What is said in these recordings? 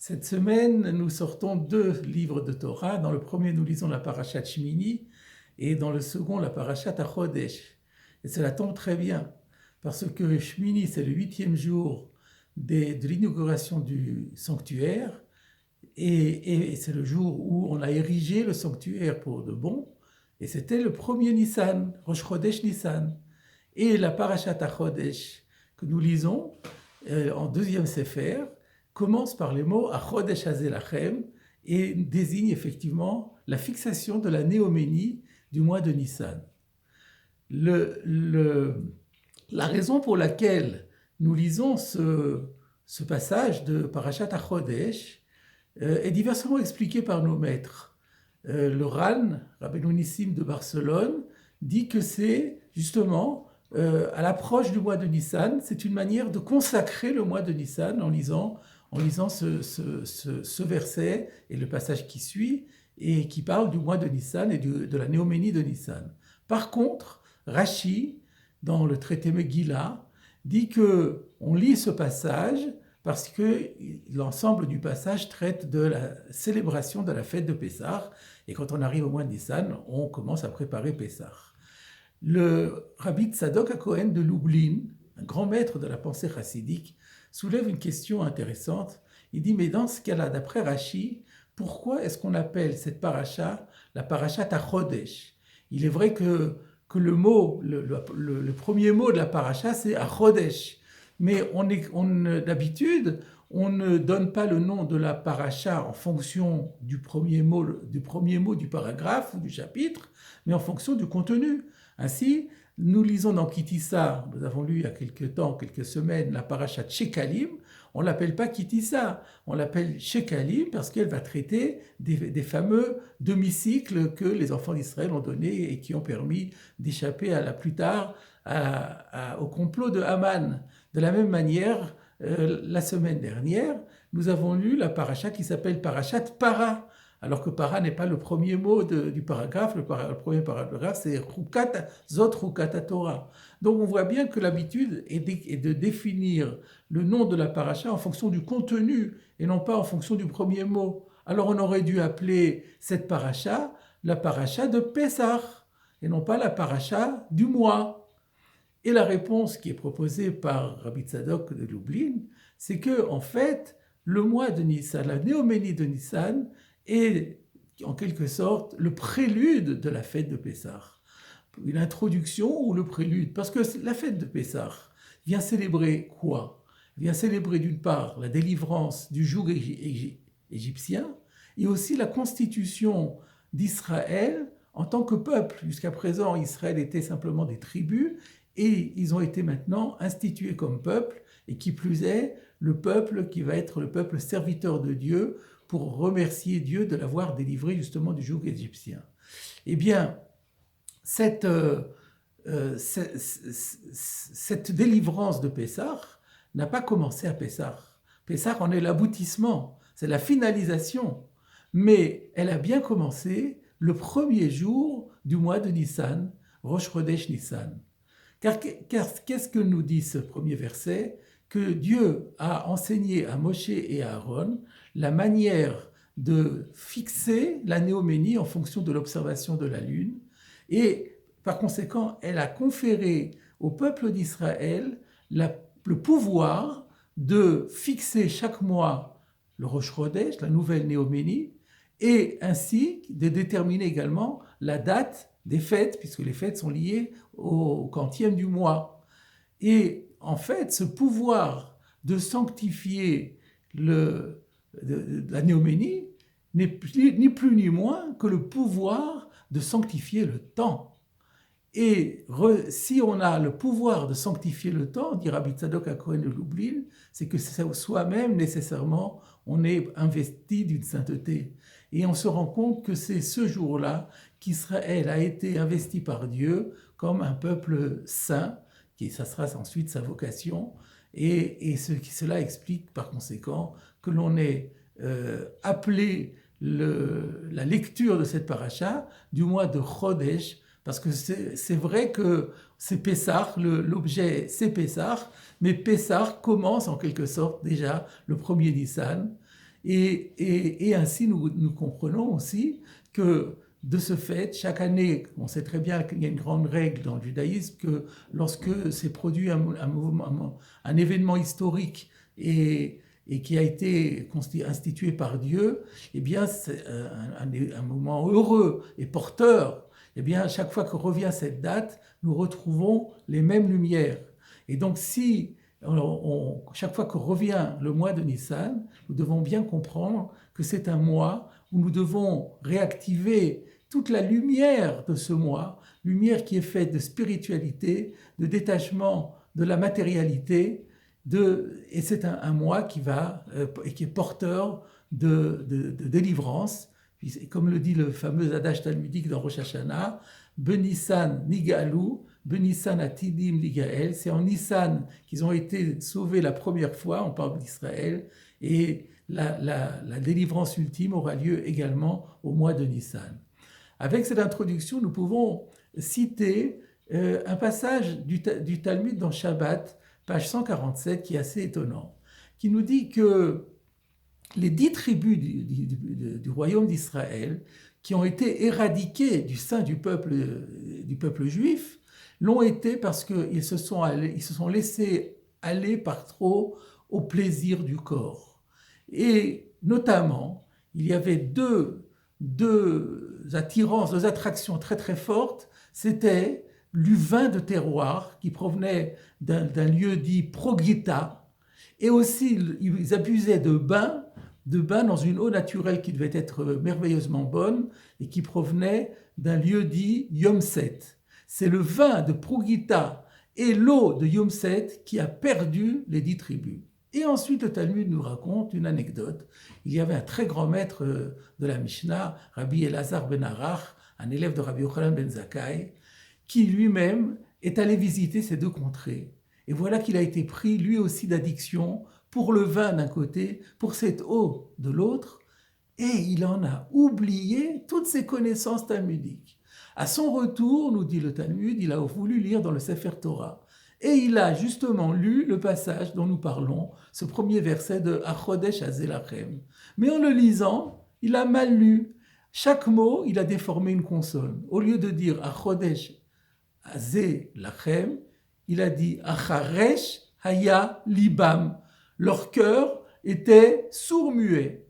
Cette semaine, nous sortons deux livres de Torah. Dans le premier, nous lisons la Parashat Shmini et dans le second, la Parashat Achodesh. Et cela tombe très bien parce que Shmini, c'est le 8e jour de l'inauguration du sanctuaire et c'est le jour où on a érigé le sanctuaire pour de bon. Et c'était le premier Nissan, Rosh Chodesh Nissan. Et la Parashat Achodesh que nous lisons en deuxième Sefer commence par les mots Achodesh Hazeh Lachem et désigne effectivement la fixation de la néoménie du mois de Nissan. La raison pour laquelle nous lisons ce passage de Parashat Achodesh est diversement expliquée par nos maîtres. Le RAN, Rabbeinu Nissim de Barcelone, dit que c'est justement à l'approche du mois de Nissan, c'est une manière de consacrer le mois de Nissan en lisant ce verset et le passage qui suit et qui parle du mois de Nissan et de la néoménie de Nissan. Par contre, Rashi, dans le traité Megillah, dit qu'on lit ce passage parce que l'ensemble du passage traite de la célébration de la fête de Pessah, et quand on arrive au mois de Nissan, on commence à préparer Pessah. Le Rabbi Tzadok HaKohen de Lublin, un grand maître de la pensée chassidique, soulève une question intéressante. Il dit, mais dans ce cas-là, d'après Rashi, pourquoi est-ce qu'on appelle cette paracha la parashat Achodesh? Il est vrai que le premier mot de la paracha, c'est Achodesh. Mais d'habitude, on ne donne pas le nom de la paracha en fonction du premier mot du paragraphe ou du chapitre, mais en fonction du contenu. Ainsi, nous lisons dans Kitissa, nous avons lu il y a quelques semaines, la parashat Shekalim. On ne l'appelle pas Kitissa, on l'appelle Shekalim parce qu'elle va traiter des fameux demi-cycles que les enfants d'Israël ont donnés et qui ont permis d'échapper plus tard au complot de Haman. De la même manière, la semaine dernière, nous avons lu la paracha qui s'appelle Parashat Para, alors que Para n'est pas le premier mot du paragraphe. Le premier paragraphe, c'est Zot Chukat Torah. Donc on voit bien que l'habitude est de définir le nom de la paracha en fonction du contenu et non pas en fonction du premier mot. Alors on aurait dû appeler cette paracha la paracha de Pessah et non pas la paracha du mois. Et la réponse qui est proposée par Rabbi Tzadok de Lublin, c'est que en fait, le mois de Nissan, la néoménie de Nissan, est en quelque sorte le prélude de la fête de Pessah. Une introduction ou le prélude, parce que la fête de Pessah vient célébrer quoi? Vient célébrer d'une part la délivrance du joug égyptien et aussi la constitution d'Israël en tant que peuple. Jusqu'à présent, Israël était simplement des tribus et ils ont été maintenant institués comme peuple, et qui plus est, le peuple qui va être le peuple serviteur de Dieu pour remercier Dieu de l'avoir délivré justement du joug égyptien. Eh bien, cette délivrance de Pessah n'a pas commencé à Pessah. Pessah en est l'aboutissement, c'est la finalisation, mais elle a bien commencé le premier jour du mois de Nissan, Rosh Chodesh Nissan. Car qu'est-ce que nous dit ce premier verset? Que Dieu a enseigné à Moshe et à Aaron la manière de fixer la néoménie en fonction de l'observation de la lune, et par conséquent, elle a conféré au peuple d'Israël le pouvoir de fixer chaque mois le Rosh Chodesh, la nouvelle néoménie, et ainsi de déterminer également la date des fêtes, puisque les fêtes sont liées au quantième du mois. Et en fait, ce pouvoir de sanctifier la néoménie n'est ni plus ni moins que le pouvoir de sanctifier le temps. Et si on a le pouvoir de sanctifier le temps, dit Rabbi Tzadok HaKohen de Lublin, c'est que soi-même, nécessairement, on est investi d'une sainteté. Et on se rend compte que c'est ce jour-là qu'Israël a été investi par Dieu comme un peuple saint, ça sera ensuite sa vocation, et cela explique par conséquent que l'on est appelé la lecture de cette paracha du mois de Chodesh, parce que c'est vrai que c'est Pessah, l'objet c'est Pessah, mais Pessah commence en quelque sorte déjà le premier Nissan, Et ainsi, nous comprenons aussi que de ce fait, chaque année, on sait très bien qu'il y a une grande règle dans le judaïsme que lorsque s'est produit un événement historique et qui a été institué par Dieu, eh bien, c'est un moment heureux et porteur. Eh bien, chaque fois que revient cette date, nous retrouvons les mêmes lumières. Et donc, si chaque fois que revient le mois de Nissan, nous devons bien comprendre que c'est un mois où nous devons réactiver toute la lumière de ce mois, lumière qui est faite de spiritualité, de détachement de la matérialité, et c'est un mois qui est porteur de délivrance. Comme le dit le fameux adage talmudique dans Rosh Hashanah, Benissan Nigalou, Benissan Atidim Ligael, c'est en Nissan qu'ils ont été sauvés la première fois, on parle d'Israël, et la délivrance ultime aura lieu également au mois de Nissan. Avec cette introduction, nous pouvons citer un passage du Talmud dans Shabbat, page 147, qui est assez étonnant, qui nous dit que les 10 tribus du royaume d'Israël, qui ont été éradiquées du sein du peuple juif, l'ont été parce qu'ils se sont laissés aller par trop au plaisir du corps. Et notamment, il y avait deux attractions très très fortes. C'était du vin de terroir qui provenait d'un lieu dit Progita, et aussi ils abusaient de bains dans une eau naturelle qui devait être merveilleusement bonne et qui provenait d'un lieu dit Yomset. C'est le vin de Progita et l'eau de Yomset qui a perdu les 10 tribus. Et ensuite, le Talmud nous raconte une anecdote. Il y avait un très grand maître de la Mishnah, Rabbi Elazar ben Arach, un élève de Rabbi Yochanan ben Zakkai, qui lui-même est allé visiter ces deux contrées. Et voilà qu'il a été pris lui aussi d'addiction pour le vin d'un côté, pour cette eau de l'autre, et il en a oublié toutes ses connaissances talmudiques. À son retour, nous dit le Talmud, il a voulu lire dans le Sefer Torah. Et il a justement lu le passage dont nous parlons, ce premier verset de Achodesh Azelachem. Mais en le lisant, il a mal lu. Chaque mot, il a déformé une consonne. Au lieu de dire Achodesh Azelachem, il a dit Acharesh Haya Libam. Leur cœur était sourd-muet.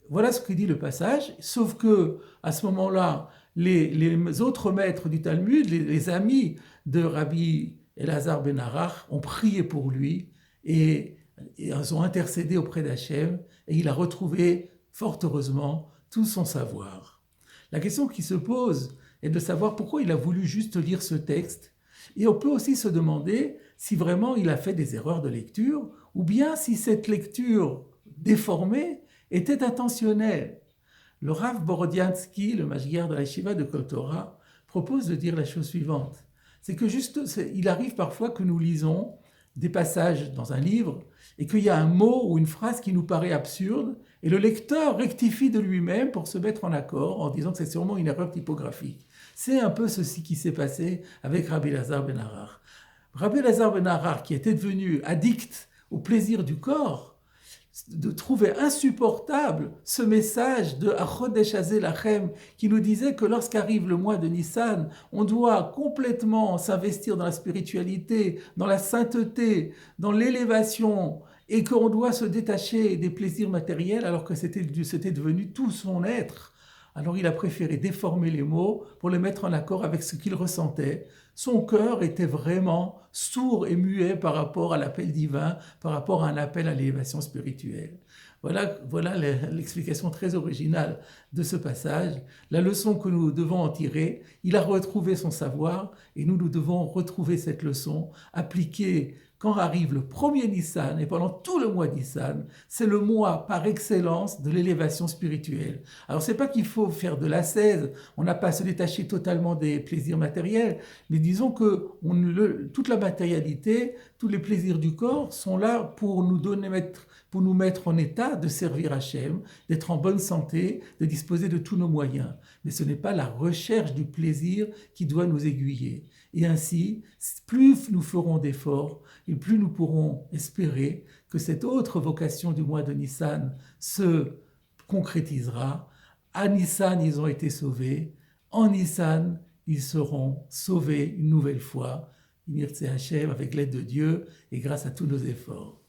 Voilà ce que dit le passage, sauf que à ce moment-là, les autres maîtres du Talmud, les amis de Rabbi Elazar ben Arach, ont prié pour lui et ils ont intercédé auprès d'Hachem et il a retrouvé, fort heureusement, tout son savoir. La question qui se pose est de savoir pourquoi il a voulu juste lire ce texte, et on peut aussi se demander si vraiment il a fait des erreurs de lecture ou bien si cette lecture déformée était intentionnelle. Le Rav Borodiansky, le Mashgiach de la Yeshiva de Kol Torah, propose de dire la chose suivante. C'est que il arrive parfois que nous lisons des passages dans un livre et qu'il y a un mot ou une phrase qui nous paraît absurde et le lecteur rectifie de lui-même pour se mettre en accord en disant que c'est sûrement une erreur typographique. C'est un peu ceci qui s'est passé avec Rabbi Elazar ben Arach. Rabbi Elazar ben Arach, qui était devenu addict au plaisir du corps, de trouver insupportable ce message de Achodesh Azelachem qui nous disait que lorsqu'arrive le mois de Nissan, on doit complètement s'investir dans la spiritualité, dans la sainteté, dans l'élévation et qu'on doit se détacher des plaisirs matériels alors que c'était devenu tout son être. Alors il a préféré déformer les mots pour les mettre en accord avec ce qu'il ressentait. Son cœur était vraiment sourd et muet par rapport à l'appel divin, par rapport à un appel à l'élévation spirituelle. Voilà l'explication très originale de ce passage, la leçon que nous devons en tirer. Il a retrouvé son savoir et nous devons retrouver cette leçon, appliquée quand arrive le premier Nissan, et pendant tout le mois Nissan, c'est le mois par excellence de l'élévation spirituelle. Alors c'est pas qu'il faut faire de l'ascèse, on n'a pas à se détacher totalement des plaisirs matériels, mais disons que toute la matérialité, tous les plaisirs du corps sont là pour nous mettre en état de servir Hachem, d'être en bonne santé, de disposer de tous nos moyens. Mais ce n'est pas la recherche du plaisir qui doit nous aiguiller. Et ainsi, plus nous ferons d'efforts et plus nous pourrons espérer que cette autre vocation du mois de Nissan se concrétisera. À Nissan, ils ont été sauvés. En Nissan, ils seront sauvés une nouvelle fois. Mirtse Hachem, avec l'aide de Dieu et grâce à tous nos efforts.